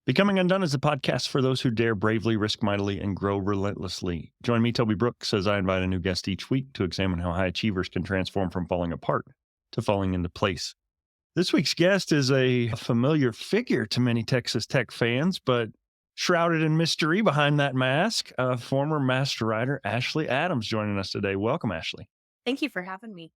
Becoming Undone is a podcast for those who dare bravely, risk mightily, and grow relentlessly. Join me, Toby Brooks, as I invite a new guest each week to examine how high achievers can transform from falling apart to falling into place. This week's guest is a familiar figure to many Texas Tech fans, but shrouded in mystery behind that mask, former master writer Ashley Adams joining us today. Welcome, Ashley. Thank you for having me.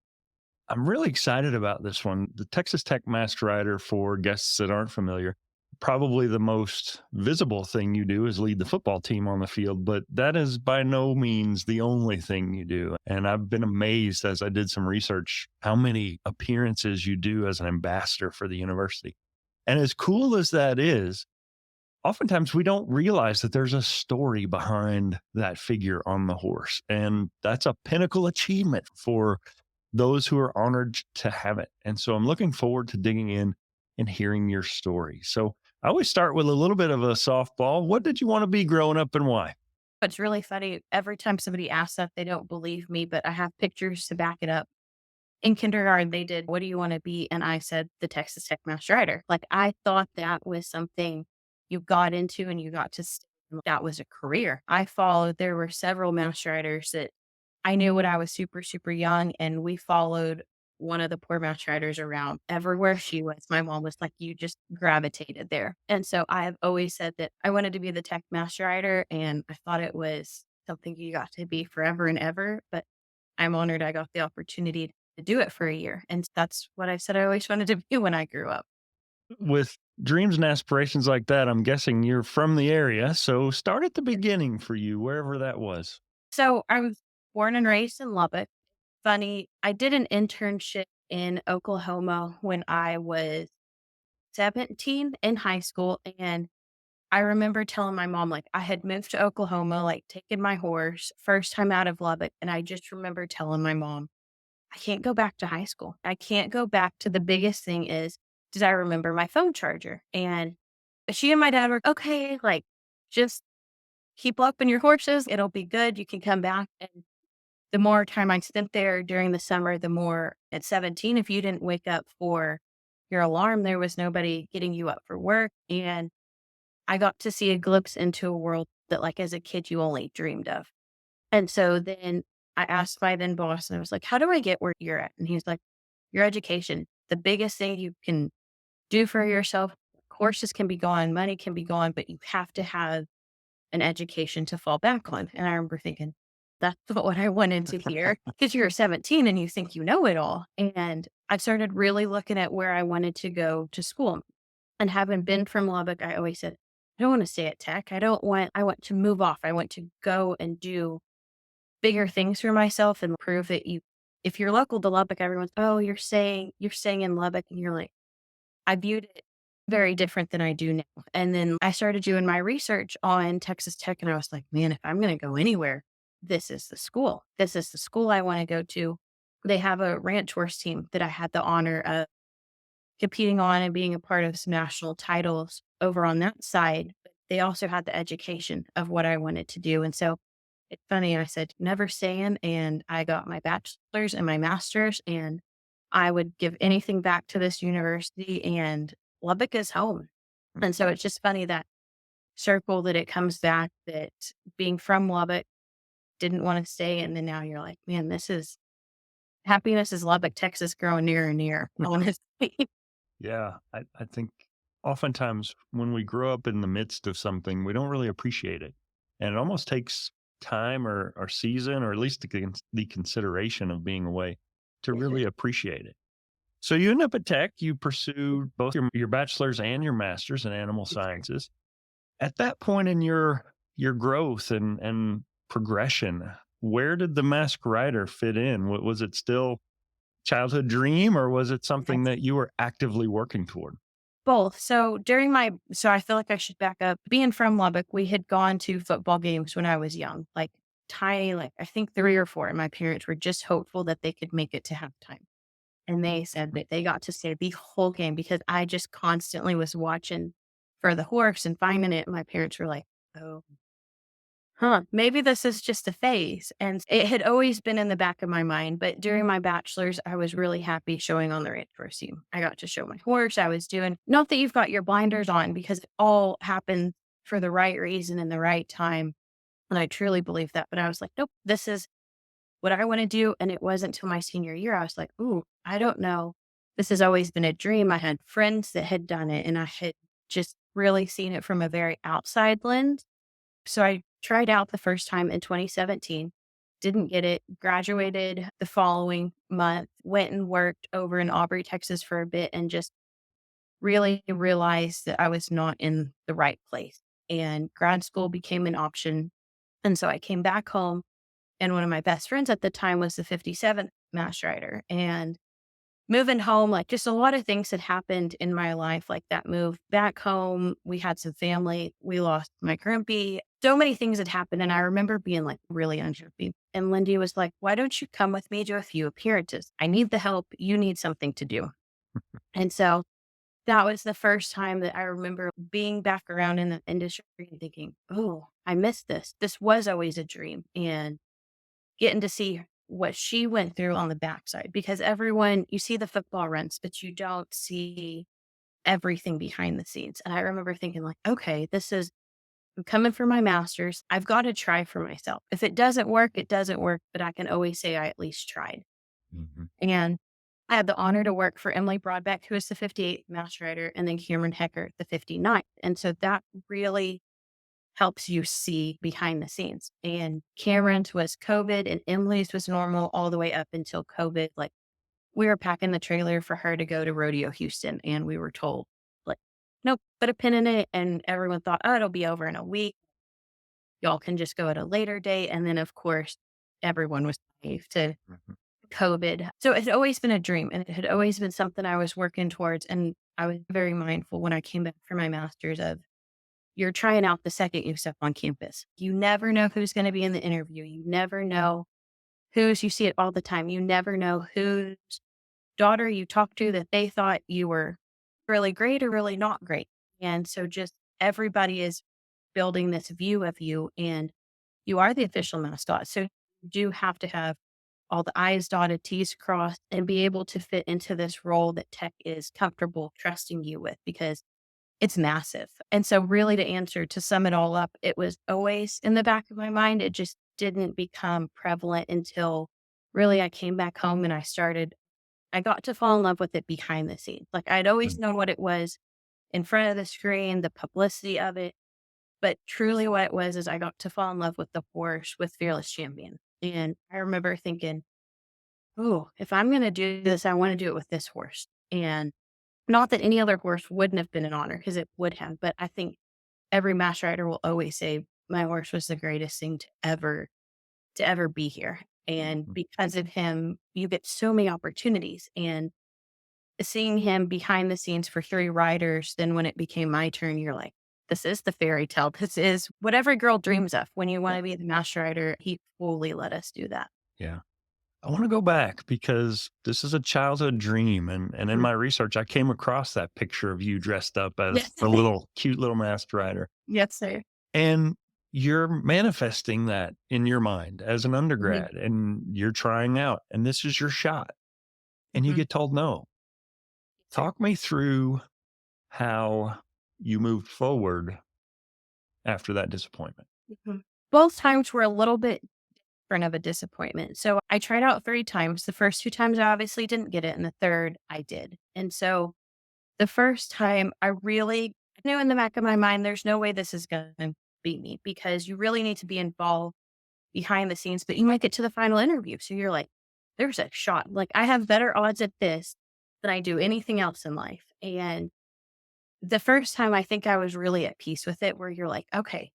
I'm really excited about this one. The Texas Tech master writer, for guests that aren't familiar, probably the most visible thing you do is lead the football team on the field, but that is by no means the only thing you do. And I've been amazed as I did some research how many appearances you do as an ambassador for the university. And as cool as that is, oftentimes we don't realize that there's a story behind that figure on the horse. And that's a pinnacle achievement for those who are honored to have it. And so I'm looking forward to digging in and hearing your story. So I always start with a little bit of a softball. What did you want to be growing up and why? It's really funny. Every time somebody asks that, they don't believe me, but I have pictures to back it up. In kindergarten, they did, "What do you want to be?" And I said, "The Texas Tech master writer." Like, I thought that was something you got into and you got to, that was a career. I followed, there were several master writers that I knew when I was super, super young, and we followed one of the poor mouse riders around everywhere she was. My mom was like, "You just gravitated there." And so I have always said that I wanted to be the tech mouse rider, and I thought it was something you got to be forever and ever. But I'm honored I got the opportunity to do it for a year. And that's what I said I always wanted to be when I grew up. With dreams and aspirations like that, I'm guessing you're from the area. So start at the beginning for you, wherever that was. So I was born and raised in Lubbock. Funny, I did an internship in Oklahoma when I was 17 in high school. And I remember telling my mom, like, I had moved to Oklahoma, like, taking my horse, first time out of Lubbock. And I just remember telling my mom, I can't go back to high school. I can't go back to, the biggest thing is, did I remember my phone charger? And she and my dad were, okay, like, just keep upping your horses. It'll be good. You can come back. And the more time I spent there during the summer, the more at 17, if you didn't wake up for your alarm, there was nobody getting you up for work. And I got to see a glimpse into a world that, like, as a kid, you only dreamed of. And so then I asked my then boss, and I was like, how do I get where you're at? And he was like, your education, the biggest thing you can do for yourself. Courses can be gone, money can be gone, but you have to have an education to fall back on. And I remember thinking, that's what I wanted to hear, because you're 17 and you think you know it all. And I started really looking at where I wanted to go to school. And having been from Lubbock, I always said, I don't want to stay at Tech. I want to move off. I want to go and do bigger things for myself and prove that if you're local to Lubbock, everyone's, oh, you're staying in Lubbock. And you're like, I viewed it very different than I do now. And then I started doing my research on Texas Tech, and I was like, man, if I'm going to go anywhere, this is the school. This is the school I want to go to. They have a ranch horse team that I had the honor of competing on and being a part of some national titles over on that side. But they also had the education of what I wanted to do. And so it's funny, I said, never saying, and I got my bachelor's and my master's, and I would give anything back to this university, and Lubbock is home. And so it's just funny that circle that it comes back, that being from Lubbock, didn't want to stay. And then now you're like, man, this is happiness is Lubbock, Texas growing nearer and nearer. Honestly. Yeah, I think oftentimes when we grow up in the midst of something, we don't really appreciate it. And it almost takes time or season, or at least the consideration of being away to really appreciate it. So you end up at Tech, you pursued both your bachelor's and your master's in animal sciences. At that point in your growth and progression, where did the mask writer fit in? Was it still childhood dream, or was it something that you were actively working toward? Both. So I feel like I should back up. Being from Lubbock, we had gone to football games when I was young, like tiny, like I think 3 or 4. And my parents were just hopeful that they could make it to halftime. And they said that they got to stay the whole game because I just constantly was watching for the horse and finding it. My parents were like, oh, maybe this is just a phase. And it had always been in the back of my mind. But during my bachelor's, I was really happy showing on the ranch horse team. I got to show my horse. I was doing, not that you've got your blinders on, because it all happened for the right reason and the right time. And I truly believe that. But I was like, nope, this is what I want to do. And it wasn't until my senior year, I was like, ooh, I don't know. This has always been a dream. I had friends that had done it, and I had just really seen it from a very outside lens. So I tried out the first time in 2017, didn't get it, graduated the following month, went and worked over in Aubrey, Texas for a bit, and just really realized that I was not in the right place. And grad school became an option. And so I came back home, and one of my best friends at the time was the 57th mass rider. And moving home, like, just a lot of things had happened in my life, like that move back home. We had some family. We lost my grumpy. So many things had happened. And I remember being like really unhappy. And Lindy was like, why don't you come with me to a few appearances? I need the help. You need something to do. And so that was the first time that I remember being back around in the industry and thinking, oh, I missed this. This was always a dream. And getting to see what she went through on the backside, because everyone, you see the football runs, but you don't see everything behind the scenes. And I remember thinking like, okay, I'm coming for my master's. I've got to try for myself. If it doesn't work, it doesn't work, but I can always say I at least tried. Mhm. And I had the honor to work for Emily Broadbeck, who is the 58th master writer, and then Cameron Hecker, the 59th. And so that really helps you see behind the scenes. And Cameron's was COVID and Emily's was normal all the way up until COVID. Like, we were packing the trailer for her to go to Rodeo Houston, and we were told, like, nope, put a pin in it. And everyone thought, oh, it'll be over in a week. Y'all can just go at a later date. And then, of course, everyone was naive to Mhm. COVID. So it had always been a dream, and it had always been something I was working towards. And I was very mindful when I came back for my master's of, you're trying out the second you step on campus. You never know who's going to be in the interview. You never know you see it all the time. You never know whose daughter you talked to that they thought you were really great or really not great. And so just everybody is building this view of you, and you are the official mascot. So you do have to have all the I's dotted, T's crossed, and be able to fit into this role that tech is comfortable trusting you with, because it's massive. And so really, to sum it all up, it was always in the back of my mind. It just didn't become prevalent until really I came back home and I got to fall in love with it behind the scenes. Like, I'd always Mm. known what it was in front of the screen, the publicity of it. But truly what it was is I got to fall in love with the horse with Fearless Champion. And I remember thinking, oh, if I'm going to do this, I want to do it with this horse. And not that any other horse wouldn't have been an honor, because it would have, but I think every mass rider will always say my horse was the greatest thing to ever be here. And Mhm. because of him, you get so many opportunities. And seeing him behind the scenes for 3 riders, then when it became my turn, you're like, this is the fairy tale. This is what every girl dreams of. When you want to be the master rider, he fully let us do that. Yeah. I want to go back because this is a childhood dream. And in Mhm. my research, I came across that picture of you dressed up as Yes. the little cute little masked rider. Yes, sir. And you're manifesting that in your mind as an Mhm. undergrad and you're trying out, and this is your shot, and you Mhm. get told no. Yes, sir. Talk me through how you moved forward after that disappointment. Mhm. Both times were a little bit different of a disappointment. So I tried out 3 times. The first 2 times I obviously didn't get it, and the third I did. And so the first time I really knew in the back of my mind, there's no way this is going to beat me, because you really need to be involved behind the scenes, but you might get to the final interview. So you're like, there's a shot. Like, I have better odds at this than I do anything else in life. And the first time I think I was really at peace with it, where you're like, okay,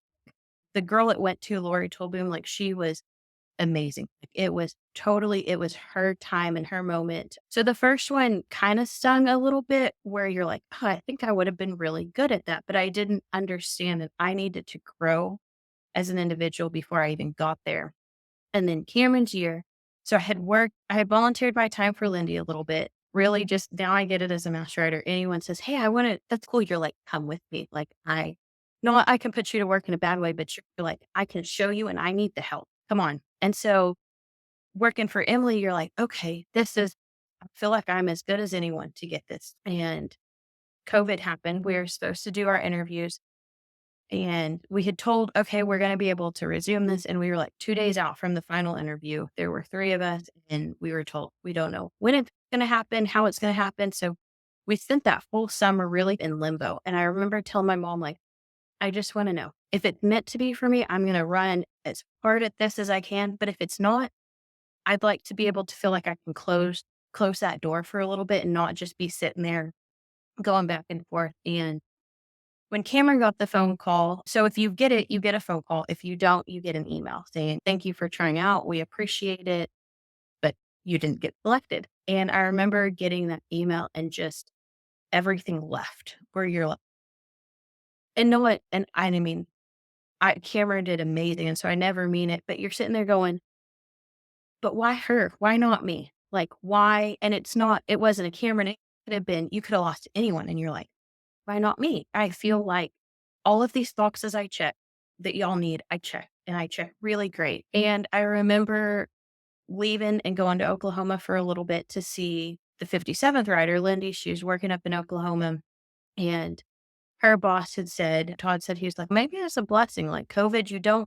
the girl it went to, Lori Tolboom, like, she was amazing. Like, it was her time and her moment. So the first one kind of stung a little bit, where you're like, oh, I think I would have been really good at that, but I didn't understand that I needed to grow as an individual before I even got there. And then Cameron's year. So I had volunteered my time for Lindy a little bit. Really, just now I get it as a master writer. Anyone says, hey, I want to, that's cool. You're like, come with me. Like, not I can put you to work in a bad way, but you're like, I can show you and I need the help. Come on. And so working for Emily, you're like, okay, I feel like I'm as good as anyone to get this. And COVID happened. We were supposed to do our interviews and we had told, okay, we're going to be able to resume this. And we were like 2 days out from the final interview. There were three of us and we were told, we don't know when it's going to happen, how it's going to happen. So we spent that full summer really in limbo. And I remember telling my mom, like, I just want to know if it's meant to be for me, I'm going to run as hard at this as I can. But if it's not, I'd like to be able to feel like I can close that door for a little bit and not just be sitting there going back and forth. And when Cameron got the phone call, so if you get it, you get a phone call. If you don't, you get an email saying, thank you for trying out. We appreciate it, but you didn't get selected. And I remember getting that email and just everything left where you're like, and know what? And I mean, Cameron did amazing. And so I never mean it, but you're sitting there going, but why her? Why not me? Like, why? And it wasn't a Cameron. It could have been, you could have lost to anyone. And you're like, why not me? I feel like all of these boxes I check that y'all need, I check and I check really great. And I remember leaving and going to Oklahoma for a little bit to see the 57th rider, Lindy. She was working up in Oklahoma and her boss had said, Todd said, he was like, maybe it's a blessing. Like COVID,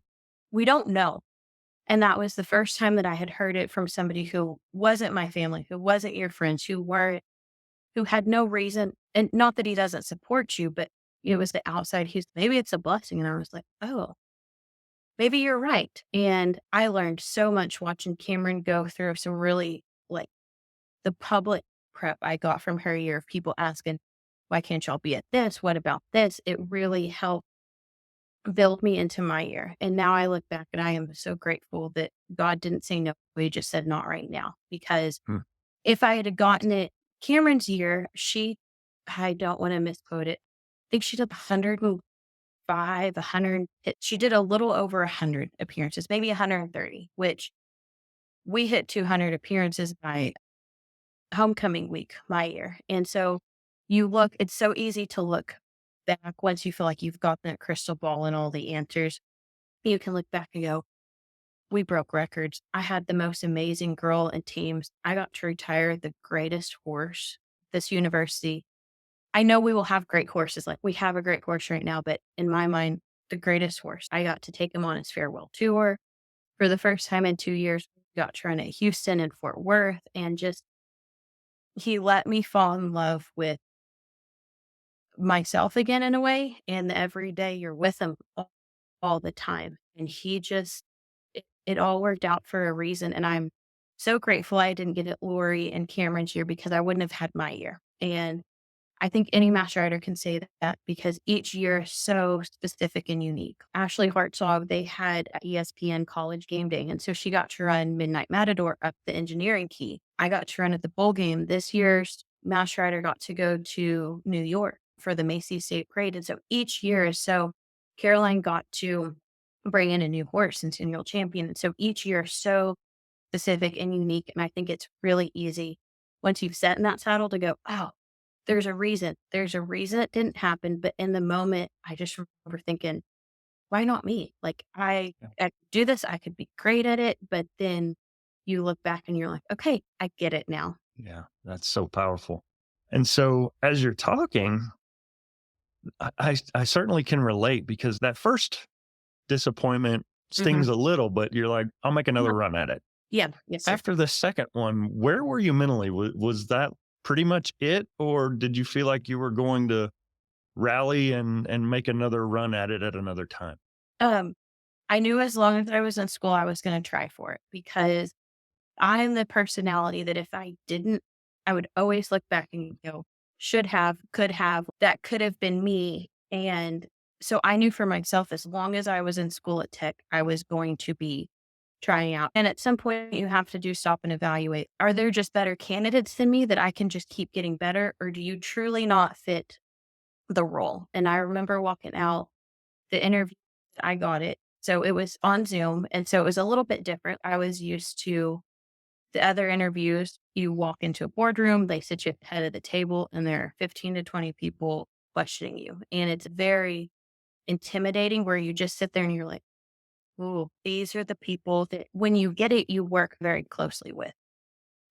we don't know. And that was the first time that I had heard it from somebody who wasn't my family, who wasn't your friends, who had no reason. And not that he doesn't support you, but it was the outside. Maybe it's a blessing. And I was like, oh, maybe you're right. And I learned so much watching Cameron go through some really like the public prep I got from her year of people asking, why can't y'all be at this? What about this? It really helped build me into my year. And now I look back and I am so grateful that God didn't say no. He just said not right now. Because Hmm. if I had gotten it, Cameron's year, I don't want to misquote it. I think she did 105, 100. She did a little over 100 appearances, maybe 130, which we hit 200 appearances by homecoming week, my year. And so it's so easy to look back once you feel like you've got that crystal ball and all the answers. You can look back and go, we broke records. I had the most amazing girl and teams. I got to retire the greatest horse this university. I know we will have great horses. Like we have a great horse right now, but in my mind, the greatest horse. I got to take him on his farewell tour for the first time in 2 years. We got to run at Houston and Fort Worth and just he let me fall in love with myself again in a way. And every day you're with him all the time. And it all worked out for a reason. And I'm so grateful I didn't get it Lori and Cameron's year because I wouldn't have had my year. And I think any master writer can say that because each year is so specific and unique. Ashley Hartzog, they had a ESPN college game day. And so she got to run Midnight Matador up the engineering key. I got to run at the bowl game. This year's master writer got to go to New York for the Macy's State Parade. And so each year is so Caroline got to bring in a new horse and Centennial Champion. And so each year is so specific and unique. And I think it's really easy once you've sat in that saddle to go, oh, there's a reason. There's a reason it didn't happen. But in the moment, I just remember thinking, why not me? Like I could do this. I could be great at it. But then you look back and you're like, okay, I get it now. Yeah, that's so powerful. And so as you're talking, I certainly can relate because that first disappointment Hmm. stings a little, but you're like, I'll make Yeah. another run at it. Yeah. Yes, sir. After the second one, where were you mentally? Was that pretty much it, or did you feel like you were going to rally and make another run at it at another time? Um, I knew as long as I was in school, I was going to try for it because I'm the personality that if I didn't, I would always look back and go, should have, could have, that could have been me. And so I knew for myself, as long as I was in school at Tech, I was going to be trying out. And at some point, you have to do stop and evaluate. Are there just better candidates than me that I can just keep getting better? Or do you truly not fit the role? And I remember walking out the interview, I got it. So it was on Zoom. And so it was a little bit different. I was used to the other interviews, you walk into a boardroom, they sit you at the head of the table, and there are 15 to 20 people questioning you. And it's very intimidating where you just sit there and you're like, ooh, these are the people that when you get it, you work very closely with.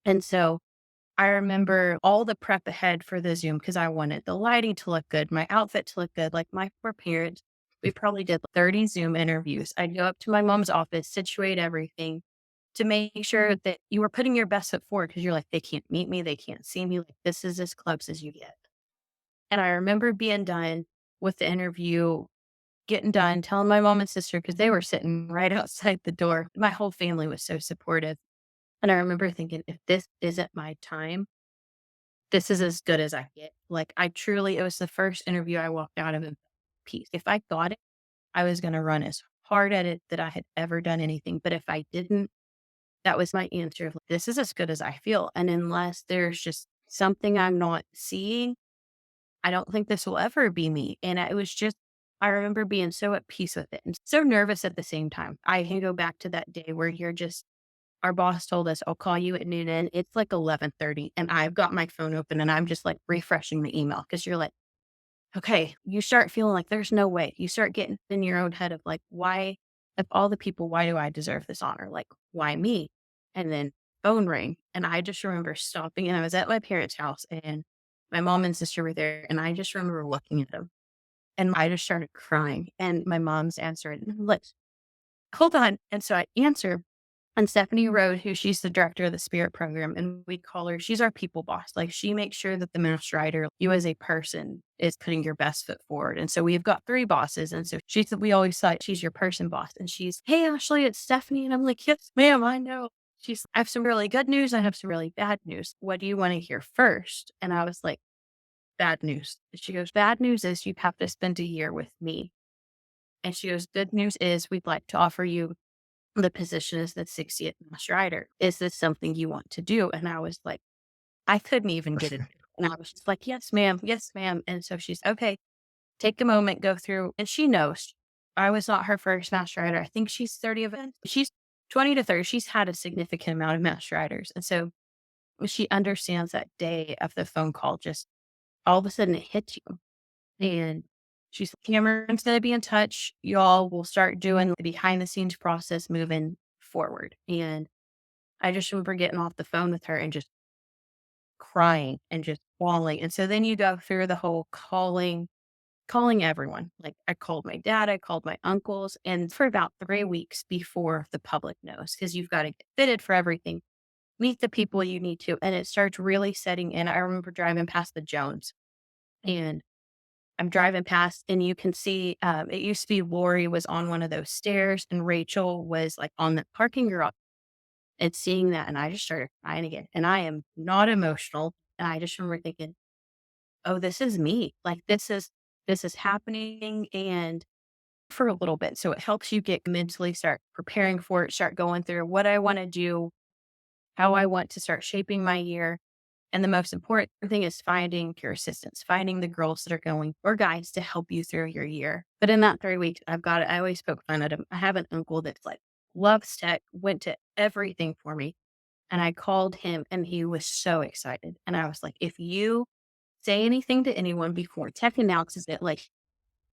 And so I remember all the prep ahead for the Zoom because I wanted the lighting to look good, my outfit to look good. Like my poor parents, we probably did 30 Zoom interviews. I'd go up to my mom's office, situate everything to make sure that you were putting your best foot forward because you're like, they can't meet me, they can't see me. Like, this is as close as you get. And I remember being done with the interview, getting done, telling my mom and sister because they were sitting right outside the door. My whole family was so supportive. And I remember thinking, if this isn't my time, this is as good as I get. Like, I truly, it was the first interview I walked out of in peace. If I got it, I was going to run as hard at it that I had ever done anything. But if I didn't, that was my answer of, this is as good as I feel. And unless there's just something I'm not seeing, I don't think this will ever be me. And it was just, I remember being so at peace with it and so nervous at the same time. I can go back to that day where you're just, our boss told us, I'll call you at noon and it's like 11:30 and I've got my phone open and I'm just like refreshing the email because you're like, okay, you start feeling like there's no way. You start getting in your own head of like, why, of all the people, why do I deserve this honor? Like, why me? And then phone rang. And I just remember stopping and I was at my parents' house and my mom and sister were there. And I just remember looking at them and I just started crying. And my mom's answering, like, hold on. And so I answer and Stephanie Rode, who she's the director of the Spirit program, and we call her, she's our people boss. Like she makes sure that the master writer, you as a person, is putting your best foot forward. And so we've got three bosses. And so she said, we always say she's your person boss. And she's, hey, Ashley, it's Stephanie. And I'm like, yes, ma'am, I know. She's, I have some really good news. I have some really bad news. What do you want to hear first? And I was like, bad news. And she goes, bad news is you have to spend a year with me. And she goes, good news is we'd like to offer you the position as the 60th master writer. Is this something you want to do? And I was like, I couldn't even get it. And I was just like, yes, ma'am. Yes, ma'am. And so she's okay, take a moment, go through. And she knows I was not her first master writer. I think she's 30 of it. She's 20 to 30. She's had a significant amount of master writers. And so she understands that day of the phone call, just all of a sudden it hits you. And she's like, Cameron's going to be in touch. Y'all will start doing the behind the scenes process moving forward. And I just remember getting off the phone with her and just crying and just bawling. And so then you go through the whole calling everyone. Like I called my dad, I called my uncles, and for about 3 weeks before the public knows, because you've got to get fitted for everything, meet the people you need to. And it starts really setting in. I remember driving past the Jones and I'm driving past and you can see, it used to be Lori was on one of those stairs and Rachel was like on the parking garage and seeing that. And I just started crying again. And I am not emotional. And I just remember thinking, oh, this is me. Like this is happening. And for a little bit. So it helps you get mentally start preparing for it, start going through what I want to do, how I want to start shaping my year. And the most important thing is finding your assistants, finding the girls that are going or guys to help you through your year. But in that 3 weeks, I've got it. I always poke fun at him. I have an uncle that's like loves tech, went to everything for me. And I called him and he was so excited. And I was like, if you say anything to anyone before tech announces it, like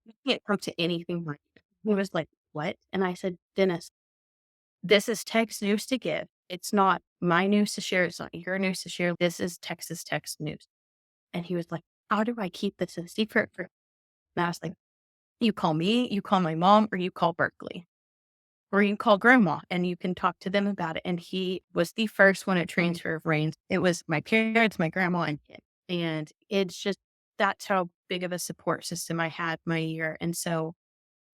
you can't come to anything right. He was like, what? And I said, Dennis, this is Tech's news to give. It's not my news to share. It's not your news to share. This is Texas Tech's news. And he was like, how do I keep this a secret? And I was like, you call me, you call my mom, or you call Berkeley, or you call grandma and you can talk to them about it. And he was the first one at transfer of reins. It was my parents, my grandma, and him. And it's just, that's how big of a support system I had my year. And so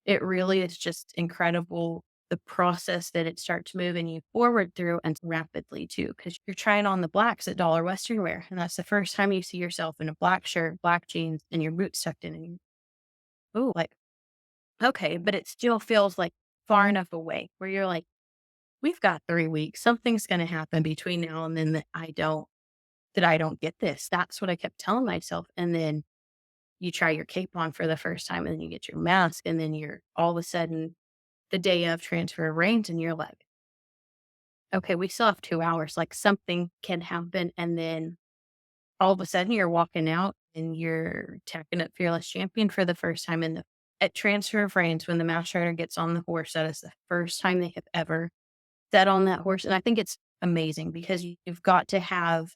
it really is just incredible the process that it starts moving you forward through and rapidly too, because you're trying on the blacks at Dollar Western Wear. And that's the first time you see yourself in a black shirt, black jeans, and your boots tucked in. And you, oh, like, okay, but it still feels like far enough away where you're like, we've got 3 weeks. Something's going to happen between now and then that I don't get this. That's what I kept telling myself. And then you try your cape on for the first time and then you get your mask and then you're all of a sudden the day of transfer of reins and you're like, okay, we still have 2 hours. Like something can happen. And then all of a sudden you're walking out and you're tacking up Fearless Champion for the first time in the at transfer of reins, when the master rider gets on the horse, that is the first time they have ever sat on that horse. And I think it's amazing because you've got to have,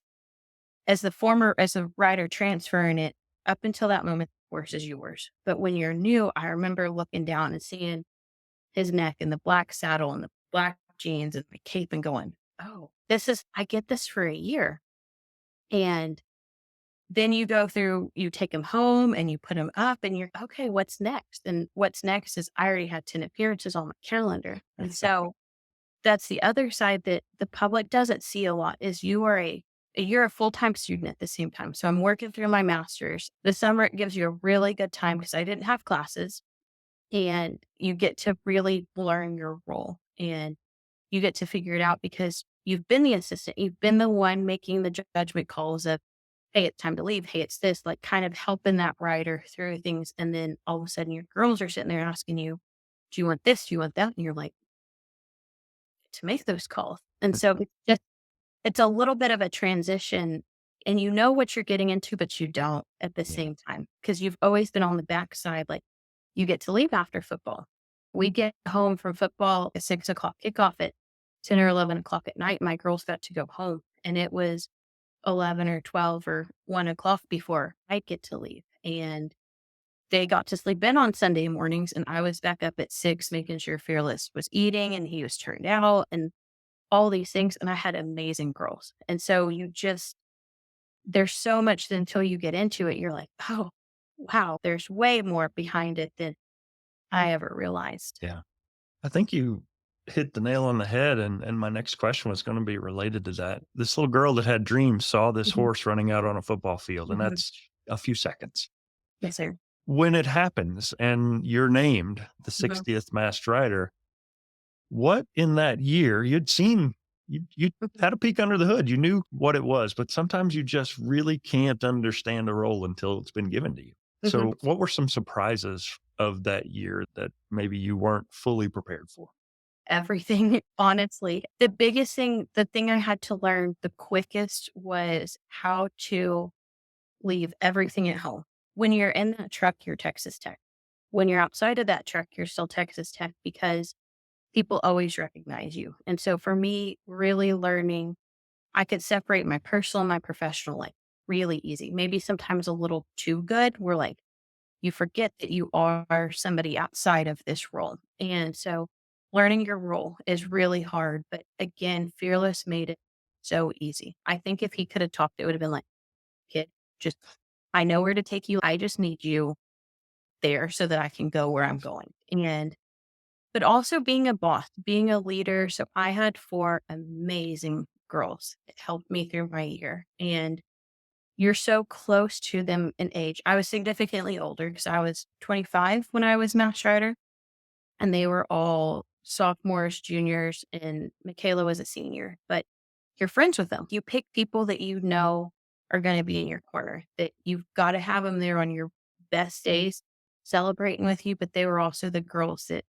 as a rider transferring it, up until that moment, the horse is yours. But when you're new, I remember looking down and seeing his neck and the black saddle and the black jeans and the cape and going, oh, I get this for a year. And then you go through, you take him home and you put him up and you're, okay, what's next? And what's next is I already had 10 appearances on my calendar. And so that's the other side that the public doesn't see a lot is you're a full-time student at the same time. So I'm working through my master's. The summer it gives you a really good time because I didn't have classes, and you get to really learn your role and you get to figure it out because you've been the assistant. You've been the one making the judgment calls of, hey, it's time to leave. Hey, it's this, like kind of helping that rider through things. And then all of a sudden your girls are sitting there asking you, do you want this? Do you want that? And you're like, to make those calls. And so it's a little bit of a transition, and you know what you're getting into, but you don't at the Yeah. same time because you've always been on the backside. Like you get to leave after football. We get home from football at 6 o'clock kickoff at 10 or 11 o'clock at night. My girls got to go home, and it was 11 or 12 or 1 o'clock before I'd get to leave. And they got to sleep in on Sunday mornings, and I was back up at 6 making sure Fearless was eating and he was turned out and all these things. And I had amazing girls. And so there's so much that until you get into it, you're like, oh, wow, there's way more behind it than I ever realized. Yeah. I think you hit the nail on the head, and my next question was gonna be related to that. This little girl that had dreams saw this Mhm, horse running out on a football field, and mhm. that's a few seconds. Yes, sir. When it happens and you're named the Mhm, 60th Masked Rider, what in that year you mhm, had a peek under the hood, you knew what it was, but sometimes you just really can't understand a role until it's been given to you. mhm. So, what were some surprises of that year that maybe you weren't fully prepared for? Everything, honestly. The biggest thing, the thing I had to learn the quickest was how to leave everything at home. When you're in that truck, you're Texas Tech. When you're outside of that truck, you're still Texas Tech because people always recognize you. And so for me, really learning, I could separate my personal and my professional life really easy. Maybe sometimes a little too good. We're like, you forget that you are somebody outside of this role. And so learning your role is really hard. But again, Fearless made it so easy. I think if he could have talked, it would have been like, kid, just, I know where to take you. I just need you there so that I can go where I'm going. But also being a boss, being a leader. So I had four amazing girls that helped me through my year. And you're so close to them in age. I was significantly older because I was 25 when I was Mass Rider, and they were all sophomores, juniors, and Michaela was a senior. But you're friends with them. You pick people that you know are going to be in your corner, that you've got to have them there on your best days celebrating with you. But they were also the girls that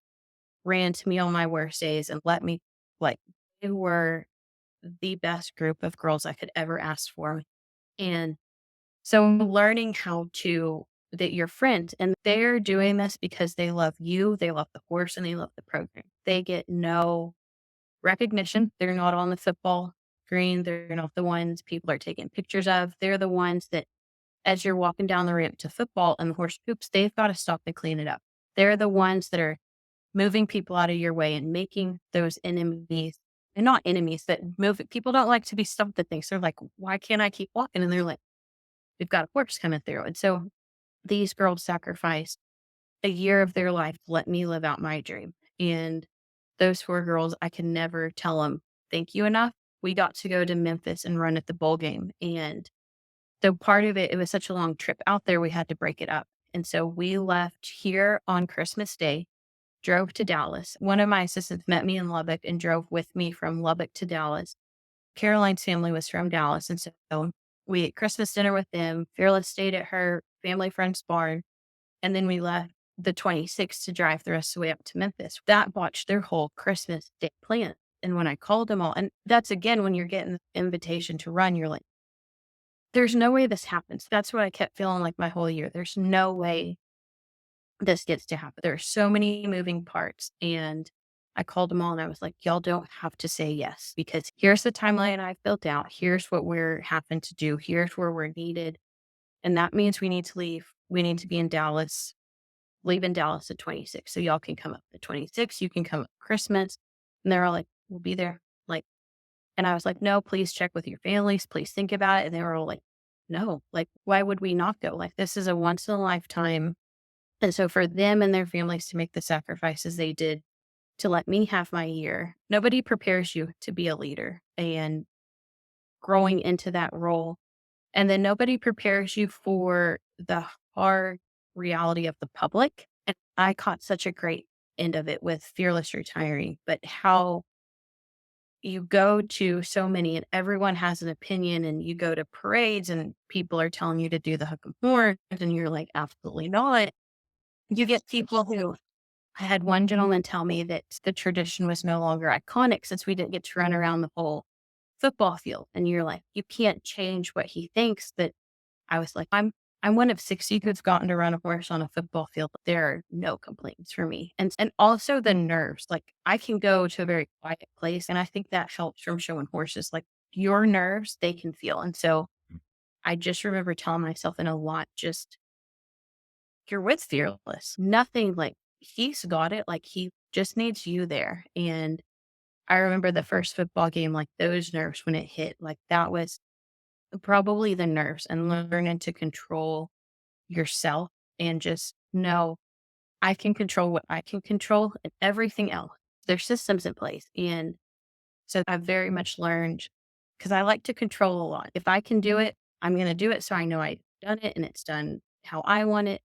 ran to me on my worst days and let me, like, they were the best group of girls I could ever ask for. And so learning how to, that your friends and they're doing this because they love you, they love the horse, and they love the program. They get no recognition. They're not on the football green. They're not the ones people are taking pictures of. They're the ones that, as you're walking down the ramp to football and the horse poops, they've got to stop and clean it up. They're the ones that are moving people out of your way and making those enemies, and not enemies, but move people don't like to be stumped at things. They're like, why can't I keep walking? And they're like, we've got a horse coming through. And so these girls sacrificed a year of their life to let me live out my dream. And those four girls, I can never tell them thank you enough. We got to go to Memphis and run at the bowl game. And so part of it, it was such a long trip out there, we had to break it up. And so we left here on Christmas Day, drove to Dallas. One of my assistants met me in Lubbock and drove with me from Lubbock to Dallas. Caroline's family was from Dallas. And so we ate Christmas dinner with them. Fearless stayed at her family friend's barn. And then we left the 26th to drive the rest of the way up to Memphis. That botched their whole Christmas day plan. And when I called them all, and that's again, when you're getting the invitation to run, you're like, there's no way this happens. That's what I kept feeling like my whole year. There's no way this gets to happen. There are so many moving parts. And I called them all and I was like, y'all don't have to say yes because here's the timeline I've built out. Here's what we're having to do. Here's where we're needed. And that means we need to leave. We need to be in Dallas, leave in Dallas at 26. So y'all can come up at 26. You can come up Christmas. And they're all like, we'll be there. Like, and I was like, no, please check with your families. Please think about it. And they were all like, no, like, why would we not go? Like, this is a once in a lifetime. And so for them and their families to make the sacrifices they did to let me have my year, nobody prepares you to be a leader and growing into that role. And then nobody prepares you for the hard reality of the public. And I caught such a great end of it with fearless retiring, but how you go to so many and everyone has an opinion and you go to parades and people are telling you to do the hook and horns and you're like, absolutely not. You get people who I had one gentleman tell me that the tradition was no longer iconic since we didn't get to run around the whole football field. And you're like, you can't change what he thinks. That I was like, I'm one of 60 who's gotten to run a horse on a football field. There are no complaints for me. And also the nerves. Like I can go to a very quiet place and I think that helps from showing horses. Like your nerves, they can feel. And so I just remember telling myself in a lot, just you're with fearless. Nothing like he's got it. Like he just needs you there. And I remember the first football game, like those nerves when it hit, like that was probably the nerves and learning to control yourself and just know I can control what I can control and everything else. There's systems in place. And so I've very much learned because I like to control a lot. If I can do it, I'm going to do it. So I know I've done it and it's done how I want it.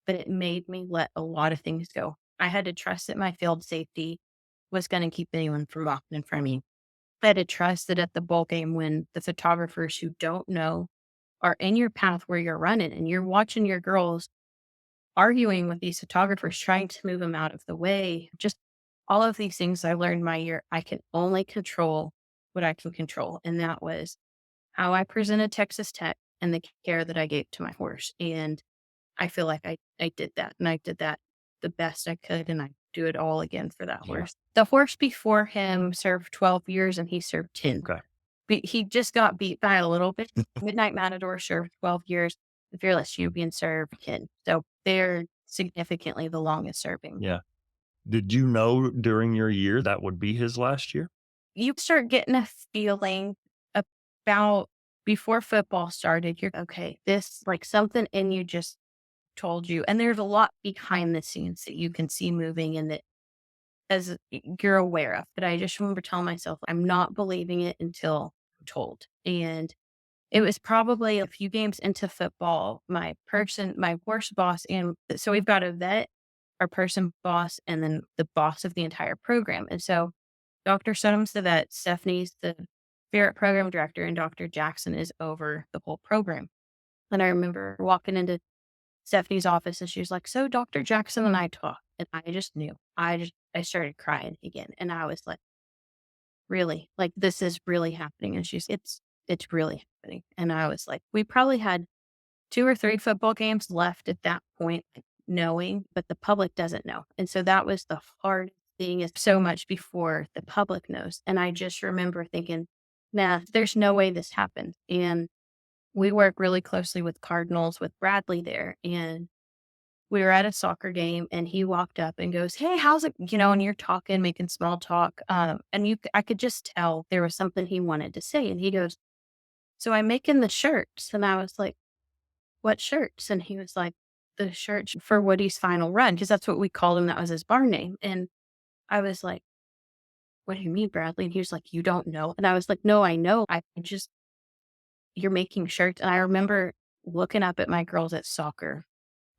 But it made me let a lot of things go. I had to trust that my field safety was going to keep anyone from walking in front of me. I had to trust that at the bowl game, when the photographers who don't know are in your path where you're running and you're watching your girls arguing with these photographers, trying to move them out of the way. Just all of these things I learned my year. I can only control what I can control. And that was how I presented Texas Tech and the care that I gave to my horse. And I feel like I did that and I did that the best I could. And I do it all again for that Yeah. horse. The horse before him served 12 years and he served 10. Okay. But he just got beat by a little bit. Midnight Matador served 12 years. The Fearless Champion served 10. So they're significantly the longest serving. Yeah. Did you know during your year that would be his last year? You start getting a feeling about before football started, you're okay, this like something in you just told you. And there's a lot behind the scenes that you can see moving and that as you're aware of. But I just remember telling myself, I'm not believing it until I'm told. And it was probably a few games into football. My horse boss, and so we've got a vet, our person boss, and then the boss of the entire program. And so Dr. Sunham's the vet, Stephanie's the ferret program director, and Dr. Jackson is over the whole program. And I remember walking into Stephanie's office and she was like, so Dr. Jackson and I talked. And I just knew. I started crying again. And I was like, really? Like this is really happening. And it's really happening. And I was like, we probably had 2 or 3 football games left at that point, like, knowing, but the public doesn't know. And so that was the hard thing is so much before the public knows. And I just remember thinking, nah, there's no way this happened. And we work really closely with Cardinals with Bradley there. And we were at a soccer game and he walked up and goes, hey, how's it? And you're talking, making small talk. I could just tell there was something he wanted to say. And he goes, so I'm making the shirts. And I was like, what shirts? And he was like, the shirts for Woody's final run. Cause that's what we called him. That was his barn name. And I was like, what do you mean, Bradley? And he was like, you don't know. And I was like, no, I know. You're making shirts. And I remember looking up at my girls at soccer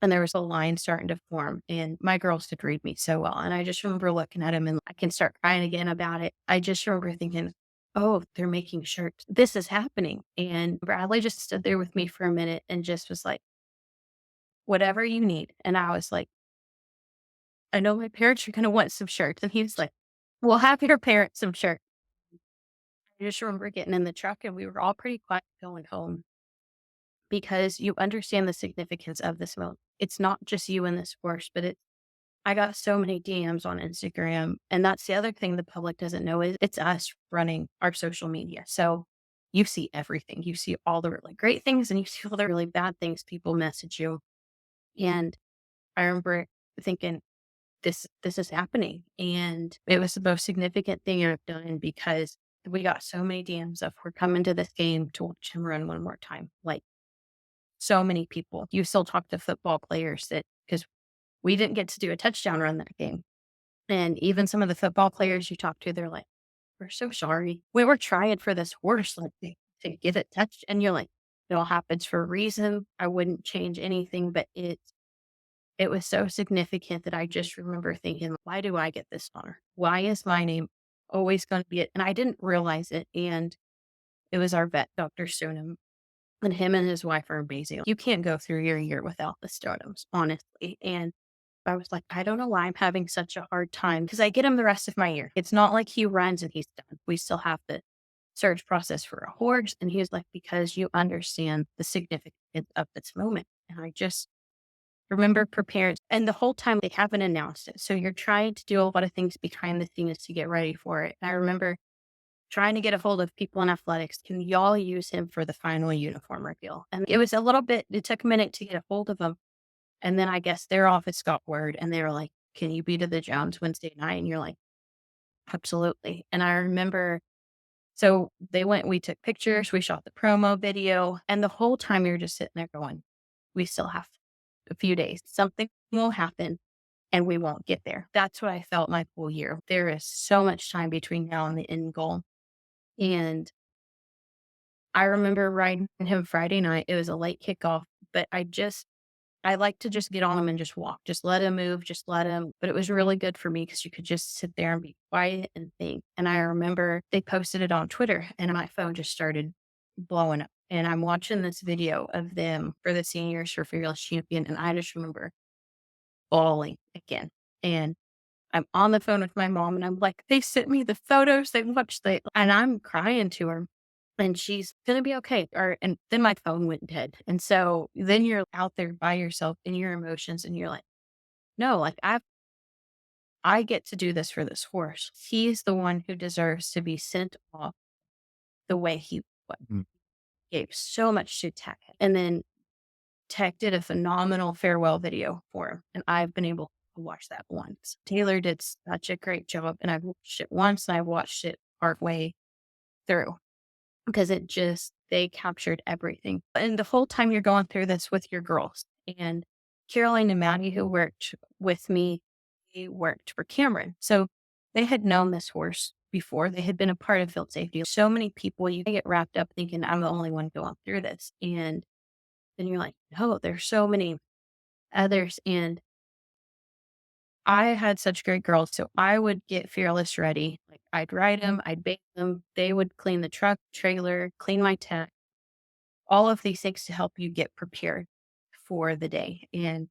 and there was a line starting to form and my girls could read me so well. And I just remember looking at him and I can start crying again about it. I just remember thinking, oh, they're making shirts. This is happening. And Bradley just stood there with me for a minute and just was like, whatever you need. And I was like, I know my parents are going to want some shirts. And he was like, we'll have your parents some shirts. I just remember getting in the truck and we were all pretty quiet going home. because you understand the significance of this moment. It's not just you in this course, but I got so many DMs on Instagram. And that's the other thing the public doesn't know is it's us running our social media. So you see everything. You see all the really great things and you see all the really bad things people message you. And I remember thinking, this is happening. And it was the most significant thing I've done because we got so many DMs of we're coming to this game to watch him run one more time. Like so many people. You still talk to football players that because we didn't get to do a touchdown run that game. And even some of the football players you talk to, they're like, we're so sorry. We were trying for this horse like to get it touched. And you're like, it all happens for a reason. I wouldn't change anything, but it was so significant that I just remember thinking, why do I get this honor? Why is my name always going to be it? And I didn't realize it. And it was our vet, Dr. Stoneham, and him and his wife are amazing. You can't go through your year without the Stonehams, honestly. And I was like, I don't know why I'm having such a hard time because I get him the rest of my year. It's not like he runs and he's done. We still have the search process for a horse. And he was like, because you understand the significance of this moment. And I just remember prepared. And the whole time they haven't announced it. So you're trying to do a lot of things behind the scenes to get ready for it. And I remember trying to get a hold of people in athletics. Can y'all use him for the final uniform reveal? And it was a little bit, it took a minute to get a hold of him. And then I guess their office got word and they were like, can you be to the Jones Wednesday night? And you're like, absolutely. And I remember, so they went, we took pictures, we shot the promo video. And the whole time you're just sitting there going, we still have a few days. Something will happen and we won't get there. That's what I felt my whole year. There is so much time between now and the end goal. And I remember riding him Friday night. It was a late kickoff, but I like to just get on him and just walk. Just let him move, just let him. But it was really good for me because you could just sit there and be quiet and think. And I remember they posted it on Twitter and my phone just started blowing up. And I'm watching this video of them for the seniors for Fearless Champion. And I just remember bawling again. And I'm on the phone with my mom and I'm like, they sent me the photos, they watched the and I'm crying to her and she's gonna be okay. Or and then my phone went dead. And so then you're out there by yourself in your emotions and you're like, no, like I get to do this for this horse. He's the one who deserves to be sent off the way he Mm. gave so much to Tech. And then Tech did a phenomenal farewell video for him. And I've been able to watch that once. Taylor did such a great job. And I've watched it once and I've watched it partway through because they captured everything. And the whole time you're going through this with your girls and Caroline and Maddie, who worked with me, they worked for Cameron. So they had known this horse before. They had been a part of field safety. So many people, you get wrapped up thinking, I'm the only one going through this. And then you're like, no, there's so many others. And I had such great girls. So I would get Fearless ready. Like I'd ride them, I'd bake them. They would clean the truck, trailer, clean my tent, all of these things to help you get prepared for the day. And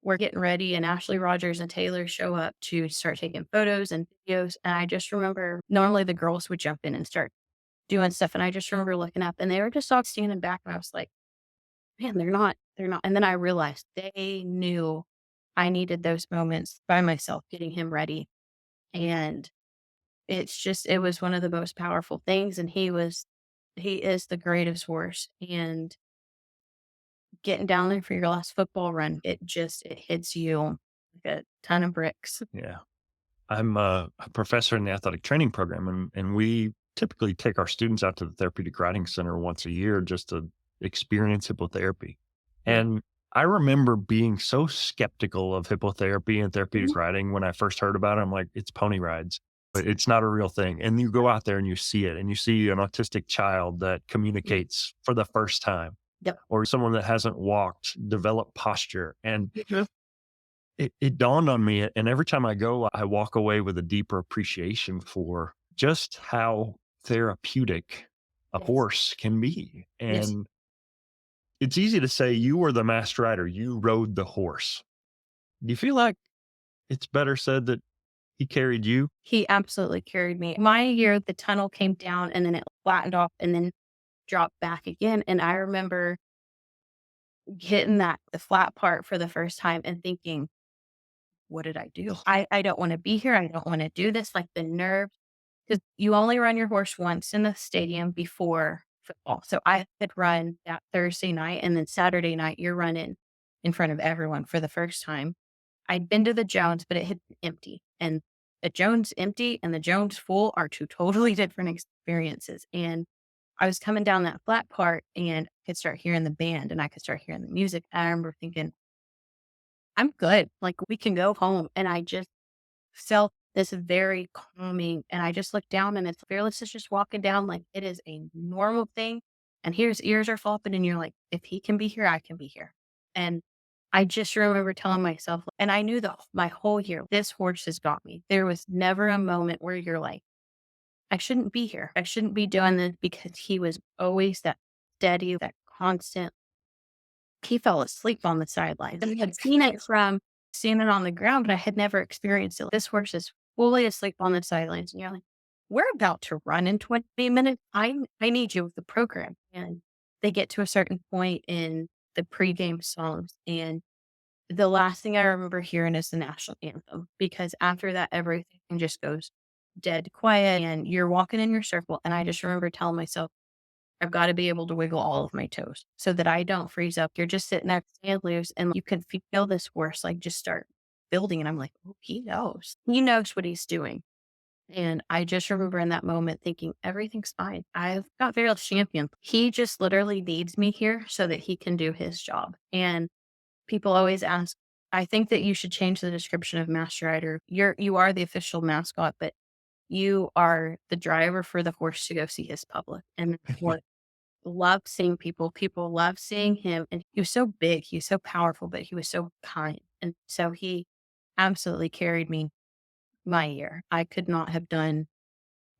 we're getting ready and Ashley Rogers and Taylor show up to start taking photos and videos. And I just remember normally the girls would jump in and start doing stuff. And I just remember looking up and they were just all standing back. And I was like, man, they're not. And then I realized they knew I needed those moments by myself, getting him ready. And it was one of the most powerful things. And he is the greatest horse. And getting down there for your last football run, it hits you like a ton of bricks. Yeah. I'm a professor in the athletic training program, and we typically take our students out to the therapeutic riding center once a year just to experience hippotherapy. Yeah. And I remember being so skeptical of hippotherapy and therapeutic Mhm. riding when I first heard about it. I'm like, it's pony rides, but it's not a real thing. And you go out there and you see it, and you see an autistic child that Mhm. communicates for the first time, Yep. or someone that hasn't walked develop posture. And Mhm. it dawned on me, and every time I go, I walk away with a deeper appreciation for just how therapeutic a Yes. horse can be. Yes. And it's easy to say you were the master rider, you rode the horse. Do you feel like it's better said that he carried you? He absolutely carried me. My year, the tunnel came down and then it flattened off and then dropped back again. And I remember hitting the flat part for the first time and thinking, what did I do? I don't want to be here. I don't want to do this. Like the nerve, because you only run your horse once in the stadium before football. So I had run that Thursday night, and then Saturday night, you're running in front of everyone for the first time. I'd been to the Jones, but it had been empty. And the Jones empty and the Jones full are two totally different experiences. And I was coming down that flat part and I could start hearing the band and I could start hearing the music. I remember thinking, I'm good. Like we can go home. And I just felt this very calming. And I just looked down and it's Fearless is just walking down like it is a normal thing. And here's ears are flopping, and you're like, if he can be here, I can be here. And I just remember telling myself, and I knew my whole year, this horse has got me. There was never a moment where you're like, I shouldn't be here. I shouldn't be doing this, because he was always that steady, that constant. He fell asleep on the sidelines. And I had seen it from standing on the ground, but I had never experienced it. This horse is fully asleep on the sidelines. And you're like, we're about to run in 20 minutes. I need you with the program. And they get to a certain point in the pregame songs. And the last thing I remember hearing is the national anthem, because after that, everything just goes dead quiet and you're walking in your circle. And I just remember telling myself, I've got to be able to wiggle all of my toes so that I don't freeze up. You're just sitting there stand loose and you can feel this horse like just start building. And I'm like, oh, he knows. He knows what he's doing. And I just remember in that moment thinking, everything's fine. I've got Fearless Champion. He just literally needs me here so that he can do his job. And people always ask, I think that you should change the description of Master Rider. You are the official mascot, but you are the driver for the horse to go see his public. And what love seeing people. People love seeing him. And he was so big, he was so powerful, but he was so kind. And so he absolutely carried me my year. I could not have done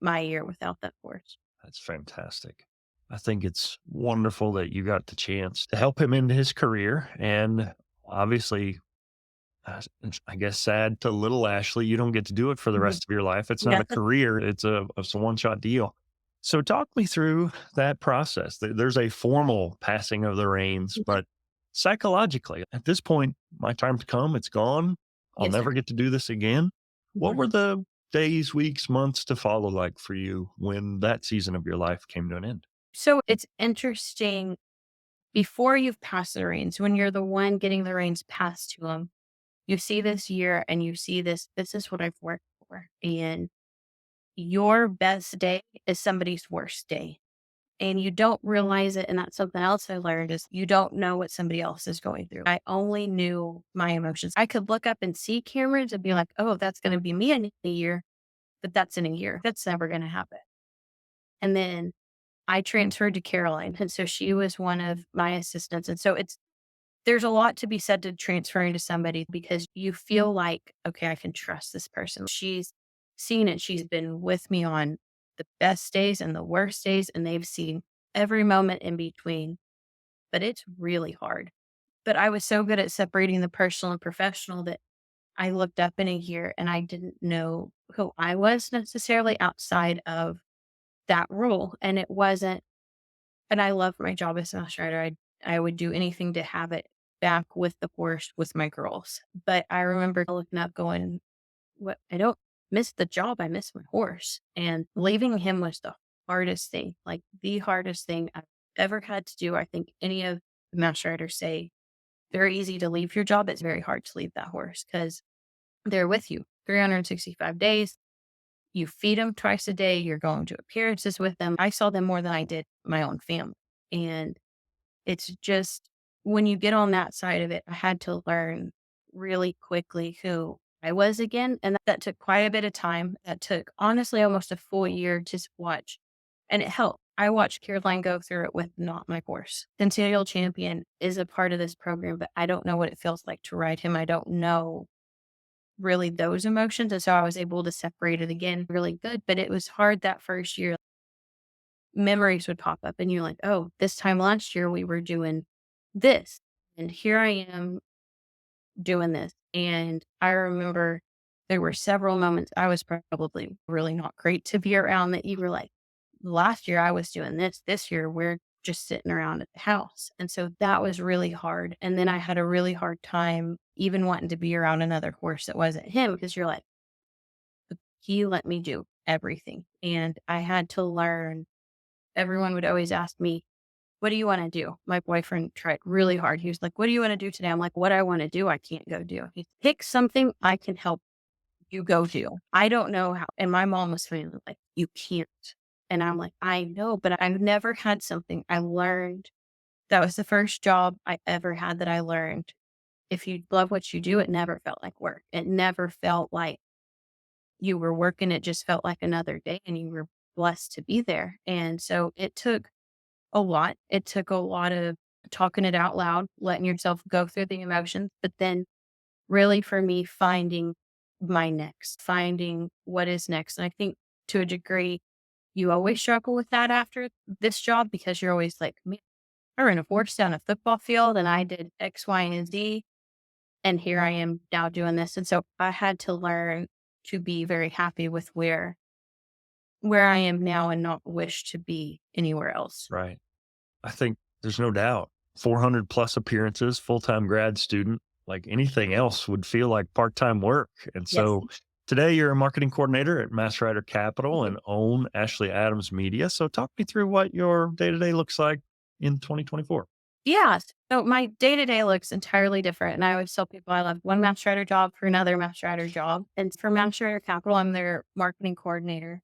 my year without that horse. That's fantastic. I think it's wonderful that you got the chance to help him into his career. And obviously, it's, I guess, sad to little Ashley, you don't get to do it for the Mhm. rest of your life. It's not Yeah. a career, it's a one shot deal. So, talk me through that process. There's a formal passing of the reins, but psychologically, at this point, my time's come, it's gone. I'll Yes, sir. never get to do this again. What Mhm. were the days, weeks, months to follow like for you when that season of your life came to an end? So it's interesting before you've passed the reins, when you're the one getting the reins passed to him, you see this year and you see this is what I've worked for. And your best day is somebody's worst day. And you don't realize it. And that's something else I learned is you don't know what somebody else is going through. I only knew my emotions. I could look up and see cameras and be like, oh, that's going to be me in a year, but that's in a year. That's never going to happen. And then I transferred to Caroline. And so she was one of my assistants. And so there's a lot to be said to transferring to somebody because you feel like, okay, I can trust this person. She's seen it. She's been with me on the best days and the worst days, and they've seen every moment in between. But it's really hard. But I was so good at separating the personal and professional that I looked up in a year and I didn't know who I was necessarily outside of that role. And it wasn't, and I love my job as a ghostwriter. I would do anything to have it back with the horse with my girls. But I remember looking up going, what I don't miss the job, I miss my horse. And leaving him was the hardest thing, like the hardest thing I've ever had to do. I think any of the master writers say very easy to leave your job. It's very hard to leave that horse because they're with you 365 days. You feed them twice a day. You're going to appearances with them. I saw them more than I did my own family. And it's just when you get on that side of it, I had to learn really quickly who I was again. And that took quite a bit of time. That took honestly almost a full year to watch. And it helped. I watched Caroline go through it with not my horse. Centennial Champion is a part of this program, but I don't know what it feels like to ride him. I don't know really those emotions. And so I was able to separate it again really good. But it was hard that first year. Memories would pop up and you're like, oh, this time last year we were doing this. And here I am doing this. And I remember there were several moments I was probably really not great to be around that you were like, last year I was doing this. This year we're just sitting around at the house. And so that was really hard. And then I had a really hard time even wanting to be around another horse that wasn't him because you're like, he let me do everything. And I had to learn. Everyone would always ask me, what do you want to do? My boyfriend tried really hard. He was like, what do you want to do today? I'm like, what I want to do, I can't go do. He pick something I can help you go do. I don't know how. And my mom was feeling like, you can't. And I'm like, I know, but I've never had something I learned. That was the first job I ever had that I learned. If you love what you do, it never felt like work. It never felt like you were working. It just felt like another day and you were blessed to be there. And so it took a lot. It took a lot of talking it out loud, letting yourself go through the emotions, but then really for me, finding my next, finding what is next. And I think to a degree, you always struggle with that after this job because you're always like, man, I ran a horse down a football field and I did X, Y, and Z. And here I am now doing this. And so I had to learn to be very happy with where I am now and not wish to be anywhere else. Right. I think there's no doubt 400 plus appearances, full-time grad student, like anything else would feel like part-time work. And Yes. so today you're a marketing coordinator at Mass Writer Capital Mhm. and own Ashley Adams Media. So talk me through what your day-to-day looks like in 2024. Yeah. So my day to day looks entirely different. And I always tell people I left one mass writer job for another mass writer job. And for Mass Writer Capital, I'm their marketing coordinator.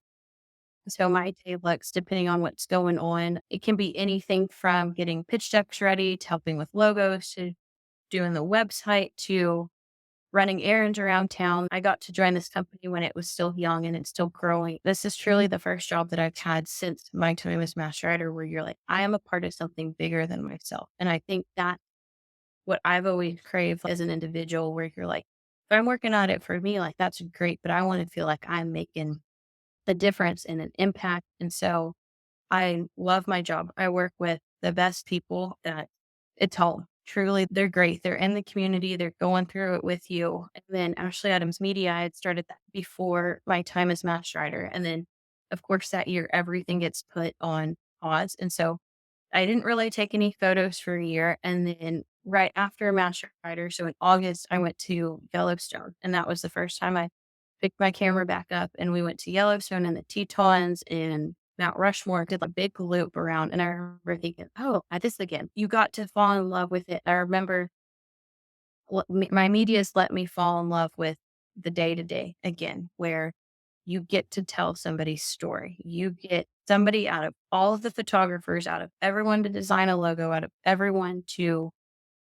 So my day looks, depending on what's going on, it can be anything from getting pitch decks ready to helping with logos to doing the website to running errands around town. I got to join this company when it was still young and it's still growing. This is truly the first job that I've had since my time as master writer where you're like, I am a part of something bigger than myself. And I think that what I've always craved as an individual where you're like, if I'm working on it for me, like that's great, but I want to feel like I'm making a difference and an impact. And so I love my job. I work with the best people that it's home. Truly, they're great. They're in the community. They're going through it with you. And then Ashley Adams Media, I had started that before my time as master writer. And then, of course, that year, everything gets put on pause. And so I didn't really take any photos for a year. And then right after master writer, so in August, I went to Yellowstone. And that was the first time I picked my camera back up and we went to Yellowstone and the Tetons and Mount Rushmore, did a big loop around. And I remember thinking, oh, I this again. You got to fall in love with it. I remember my media's let me fall in love with the day to day again, where you get to tell somebody's story. You get somebody out of all of the photographers, out of everyone to design a logo, out of everyone to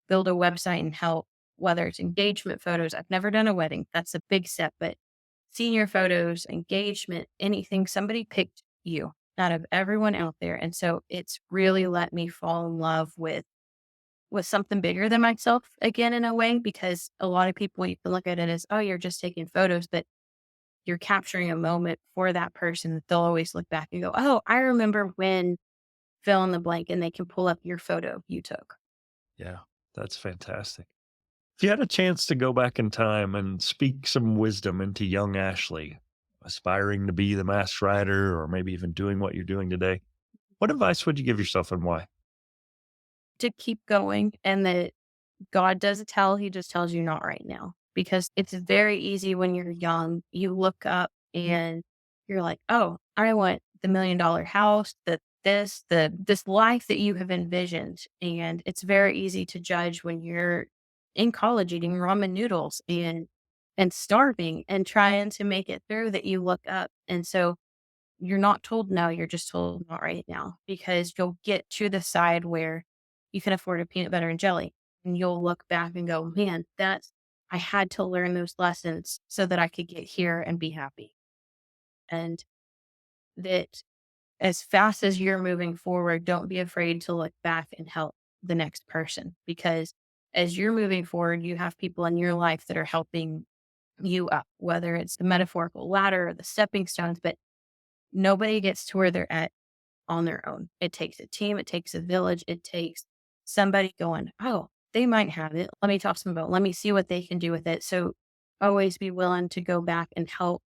build a website and help, whether it's engagement photos. I've never done a wedding. That's a big step, but senior photos, engagement, anything, somebody picked you out of everyone out there. And so it's really let me fall in love with something bigger than myself again in a way, because a lot of people you can look at it as, oh, you're just taking photos, but you're capturing a moment for that person that they'll always look back and go, oh, I remember when fill in the blank and they can pull up your photo you took. Yeah, that's fantastic. If you had a chance to go back in time and speak some wisdom into young Ashley, aspiring to be the mass writer or maybe even doing what you're doing today, what advice would you give yourself and why? To keep going and that God doesn't tell, he just tells you not right now. Because it's very easy when you're young, you look up and you're like, oh, I want the $1 million house, this life that you have envisioned. And it's very easy to judge when you're in college eating ramen noodles and starving and trying to make it through that you look up. And so you're not told no, you're just told not right now because you'll get to the side where you can afford a peanut butter and jelly and you'll look back and go, man, I had to learn those lessons so that I could get here and be happy. And that as fast as you're moving forward, don't be afraid to look back and help the next person because as you're moving forward, you have people in your life that are helping you up, whether it's the metaphorical ladder or the stepping stones, but nobody gets to where they're at on their own. It takes a team, it takes a village, it takes somebody going, oh, they might have it. Let me talk to them about, let me see what they can do with it. So always be willing to go back and help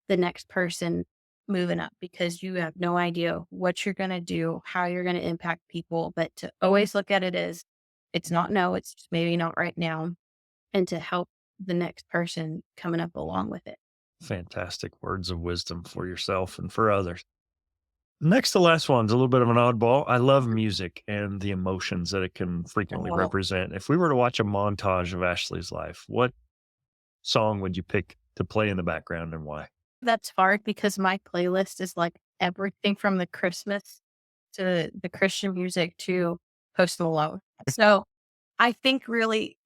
the next person moving up because you have no idea what you're going to do, how you're going to impact people, but to always look at it as it's not no, it's just maybe not right now, and to help the next person coming up along with it. Fantastic words of wisdom for yourself and for others. Next to last one's a little bit of an oddball. I love music and the emotions that it can frequently Oh, represent. If we were to watch a montage of Ashley's life, what song would you pick to play in the background and why? that's hard because my playlist is like everything from the Christmas to the Christian music to Post Malone. So I think really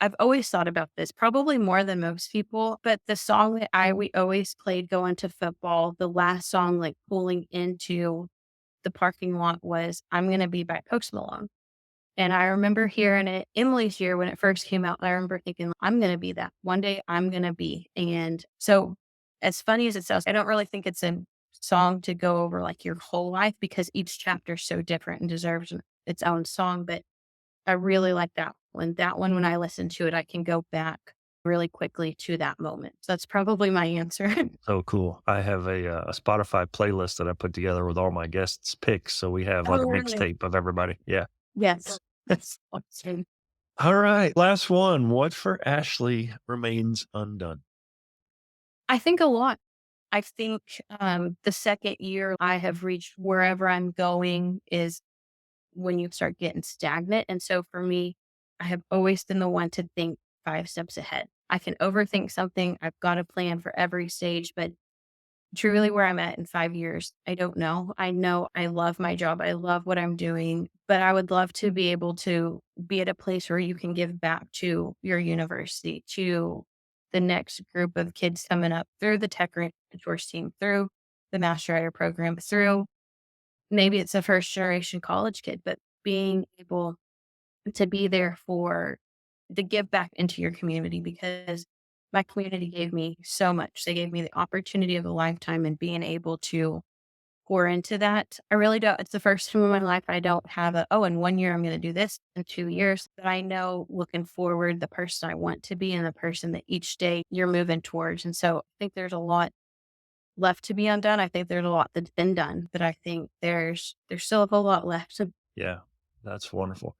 I've always thought about this, probably more than most people, but the song that I we always played going to football, the last song, like, pulling into the parking lot was "I'm Gonna Be" by Post Malone, and I remember hearing it Emily's Year when it first came out, I remember thinking, "I'm gonna be that. One day I'm gonna be," and so, as funny as it sounds, I don't really think it's a song to go over, like, your whole life because each chapter is so different and deserves its own song, but I really like that one. That one, when I listen to it, I can go back really quickly to that moment. So that's probably my answer. So cool. I have a Spotify playlist that I put together with all my guests' picks. So we have like Oh, a really? mixtape of everybody. Yeah. Yes. That's awesome. All right. Last one. What for Ashley remains undone? I think a lot. I think the second year I have reached wherever I'm going is when you start getting stagnant. And so for me, I have always been the one to think 5 steps ahead. I can overthink something. I've got a plan for every stage, but truly where I'm at in 5 years, I don't know. I know I love my job. I love what I'm doing, but I would love to be able to be at a place where you can give back to your university, to the next group of kids coming up through the tech mentors team, through the master writer program, through maybe it's a first generation college kid, but being able to be there for to give back into your community because my community gave me so much. They gave me the opportunity of a lifetime and being able to pour into that. I really don't. It's the first time in my life I don't have oh, in 1 year I'm going to do this, in 2 years. But I know looking forward, the person I want to be and the person that each day you're moving towards. And so I think there's a lot left to be undone. I think there's a lot that's been done, but I think there's still a whole lot left. So Yeah. That's wonderful.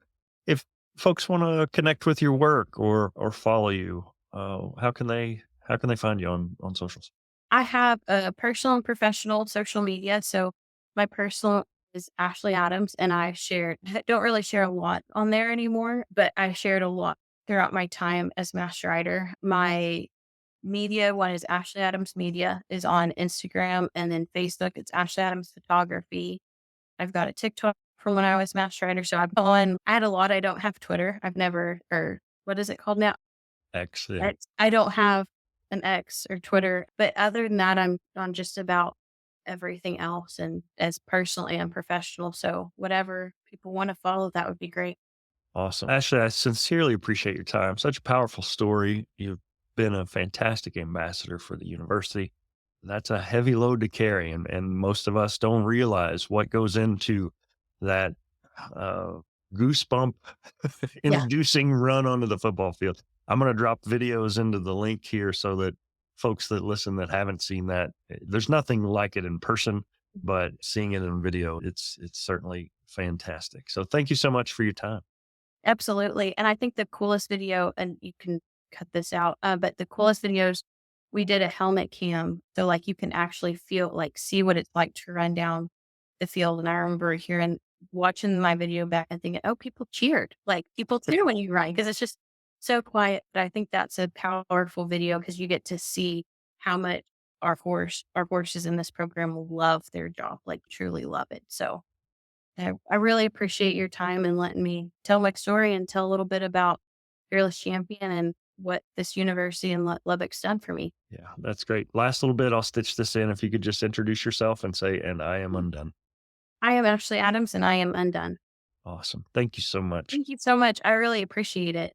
If folks want to connect with your work or follow you, how can they find you on socials? I have a personal and professional social media. So my personal is Ashley Adams, and I don't really share a lot on there anymore, but I shared a lot throughout my time as master writer. My media one is Ashley Adams Media is on Instagram, and then Facebook, it's Ashley Adams Photography. I've got a TikTok from when I was master writer. So I had a lot. I don't have Twitter. I've never, or what is it called now? X, yeah. X. I don't have an X or Twitter, but other than that, I'm on just about everything else and as personal and professional. So whatever people want to follow, that would be great. Awesome. Ashley, I sincerely appreciate your time. Such a powerful story. You've been a fantastic ambassador for the university. That's a heavy load to carry, and most of us don't realize what goes into that uh, goosebump Yeah, inducing run onto the football field. I'm going to drop videos into the link here so that folks that listen that haven't seen that, there's nothing like it in person, but seeing it in video, it's certainly fantastic. So thank you so much for your time. absolutely. And I think the coolest video, and you can cut this out, but the coolest videos, we did a helmet cam. So like you can actually feel like see what it's like to run down the field. And I remember hearing watching my video back and thinking, oh, people cheered. Like people cheer when you run because it's just so quiet. But I think that's a powerful video because you get to see how much our horses in this program love their job, like truly love it. So I really appreciate your time and letting me tell my story and tell a little bit about Fearless Champion and what this university in Lubbock's done for me. Yeah, that's great. Last little bit, I'll stitch this in. If you could just introduce yourself and say, and I am undone. I am Ashley Adams and I am undone. Awesome. Thank you so much. Thank you so much. I really appreciate it.